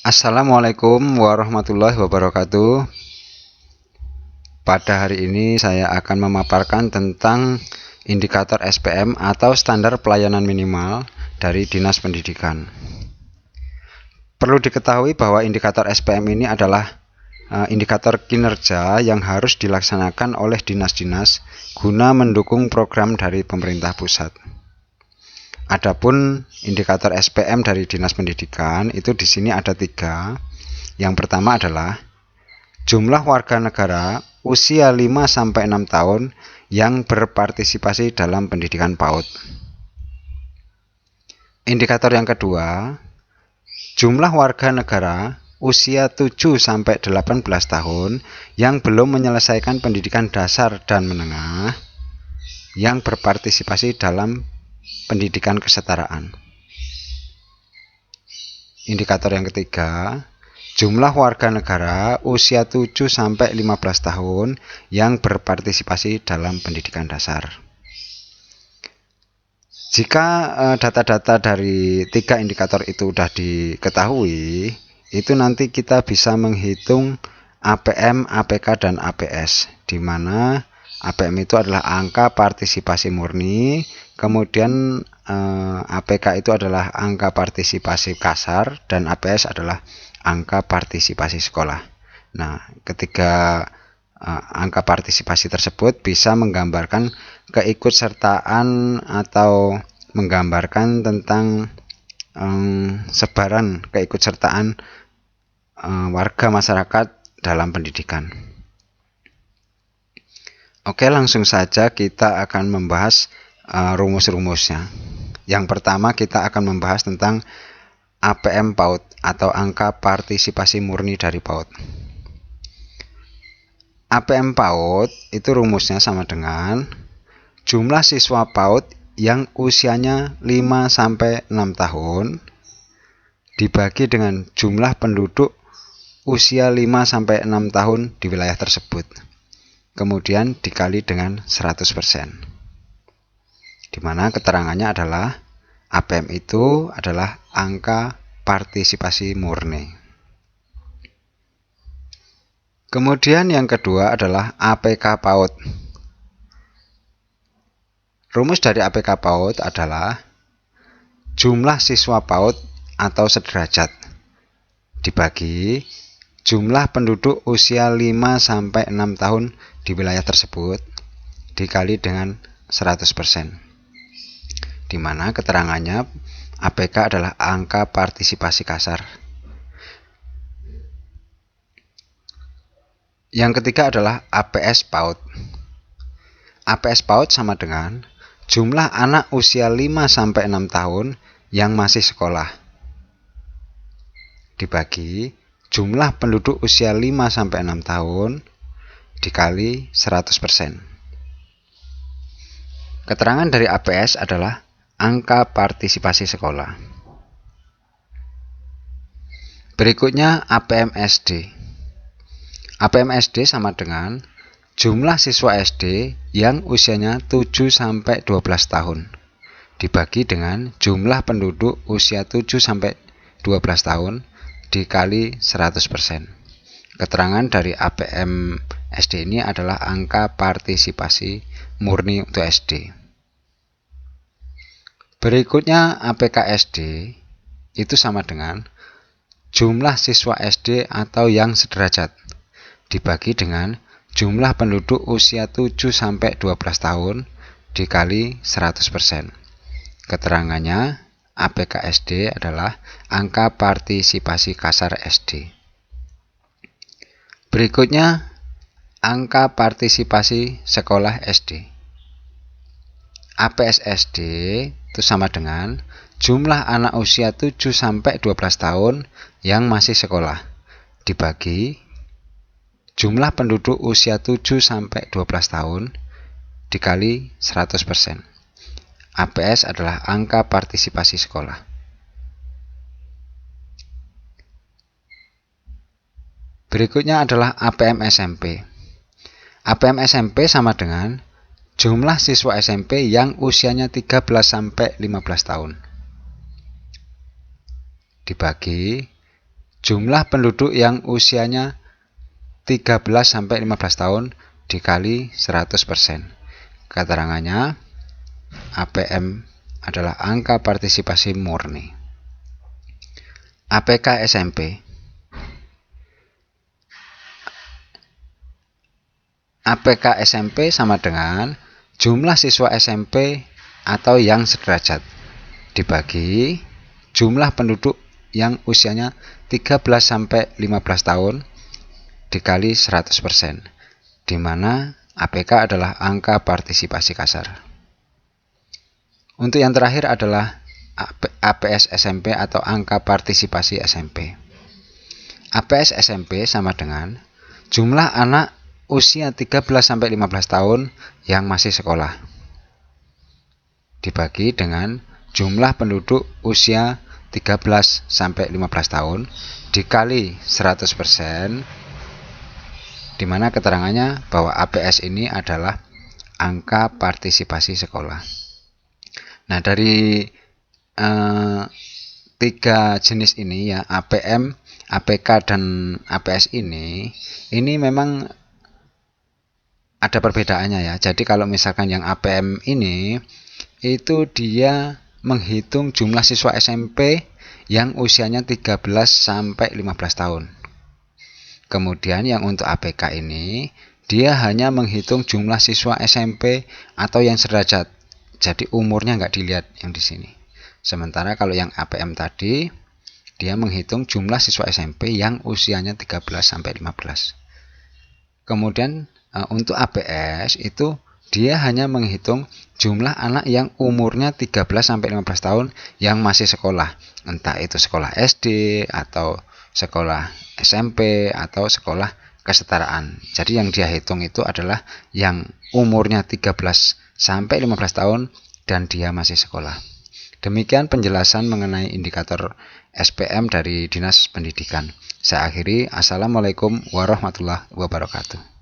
Assalamualaikum warahmatullahi wabarakatuh. Pada hari ini saya akan memaparkan tentang indikator SPM atau standar pelayanan minimal dari Dinas Pendidikan. Perlu diketahui bahwa indikator SPM ini adalah indikator kinerja yang harus dilaksanakan oleh dinas-dinas guna mendukung program dari pemerintah pusat. Adapun indikator SPM dari Dinas Pendidikan itu di sini ada 3. Yang pertama adalah jumlah warga negara usia 5-6 tahun yang berpartisipasi dalam pendidikan PAUD. Indikator yang kedua, jumlah warga negara usia 7-18 tahun yang belum menyelesaikan pendidikan dasar dan menengah yang berpartisipasi dalam pendidikan kesetaraan. Indikator yang ketiga, jumlah warga negara usia 7-15 tahun yang berpartisipasi dalam pendidikan dasar. Jika data-data dari 3 indikator itu sudah diketahui, itu nanti kita bisa menghitung APM, APK, dan APS, di mana APM itu adalah angka partisipasi murni, kemudian APK itu adalah angka partisipasi kasar, dan APS adalah angka partisipasi sekolah. Nah, ketiga angka partisipasi tersebut bisa menggambarkan keikutsertaan atau menggambarkan tentang sebaran keikutsertaan warga masyarakat dalam pendidikan. Oke, langsung saja kita akan membahas rumus-rumusnya. Yang pertama kita akan membahas tentang APM PAUD atau angka partisipasi murni dari PAUD. APM PAUD itu rumusnya sama dengan jumlah siswa PAUD yang usianya 5-6 tahun dibagi dengan jumlah penduduk usia 5-6 tahun di wilayah tersebut. Kemudian dikali dengan 100%. Di mana keterangannya adalah APM itu adalah angka partisipasi murni. Kemudian yang kedua adalah APK PAUD. Rumus dari APK PAUD adalah jumlah siswa PAUD atau sederajat dibagi jumlah penduduk usia 5-6 tahun di wilayah tersebut dikali dengan 100%. Di mana keterangannya APK adalah angka partisipasi kasar. Yang ketiga adalah APS PAUD. APS PAUD sama dengan jumlah anak usia 5-6 tahun yang masih sekolah dibagi jumlah penduduk usia 5-6 tahun dikali 100%. Keterangan dari APS adalah angka partisipasi sekolah. Berikutnya APM SD. APM SD sama dengan jumlah siswa SD yang usianya 7-12 tahun dibagi dengan jumlah penduduk usia 7-12 tahun dikali 100%. Keterangan dari APM SD ini adalah angka partisipasi murni untuk SD. Berikutnya APK SD itu sama dengan jumlah siswa SD atau yang sederajat dibagi dengan jumlah penduduk usia 7-12 tahun dikali 100%. Keterangannya APK SD adalah angka partisipasi kasar SD. Berikutnya angka partisipasi sekolah SD. APS SD itu sama dengan jumlah anak usia 7-12 tahun yang masih sekolah dibagi jumlah penduduk usia 7-12 tahun dikali 100%. APS adalah angka partisipasi sekolah. Berikutnya adalah APM SMP. APM SMP sama dengan jumlah siswa SMP yang usianya 13-15 tahun dibagi jumlah penduduk yang usianya 13-15 tahun dikali 100%. Keterangannya, APM adalah angka partisipasi murni. APK SMP. APK SMP sama dengan jumlah siswa SMP atau yang sederajat dibagi jumlah penduduk yang usianya 13-15 tahun dikali 100%, di mana APK adalah angka partisipasi kasar. Untuk yang terakhir adalah APS SMP atau angka partisipasi SMP. APS SMP sama dengan jumlah anak usia 13-15 tahun yang masih sekolah dibagi dengan jumlah penduduk usia 13-15 tahun dikali 100%, di mana keterangannya bahwa APS ini adalah angka partisipasi sekolah. Nah, dari tiga jenis ini ya, APM, APK, dan APS ini memang ada perbedaannya ya. Jadi kalau misalkan yang APM ini itu dia menghitung jumlah siswa SMP yang usianya 13-15 tahun. Kemudian yang untuk APK ini dia hanya menghitung jumlah siswa SMP atau yang sederajat. Jadi umurnya nggak dilihat yang di sini. Sementara kalau yang APM tadi dia menghitung jumlah siswa SMP yang usianya 13-15. Kemudian untuk APS itu dia hanya menghitung jumlah anak yang umurnya 13-15 tahun yang masih sekolah. Entah itu sekolah SD atau sekolah SMP atau sekolah kesetaraan. Jadi yang dia hitung itu adalah yang umurnya 13-15 tahun dan dia masih sekolah. Demikian penjelasan mengenai indikator SPM dari Dinas Pendidikan. Saya akhiri. Assalamualaikum warahmatullahi wabarakatuh.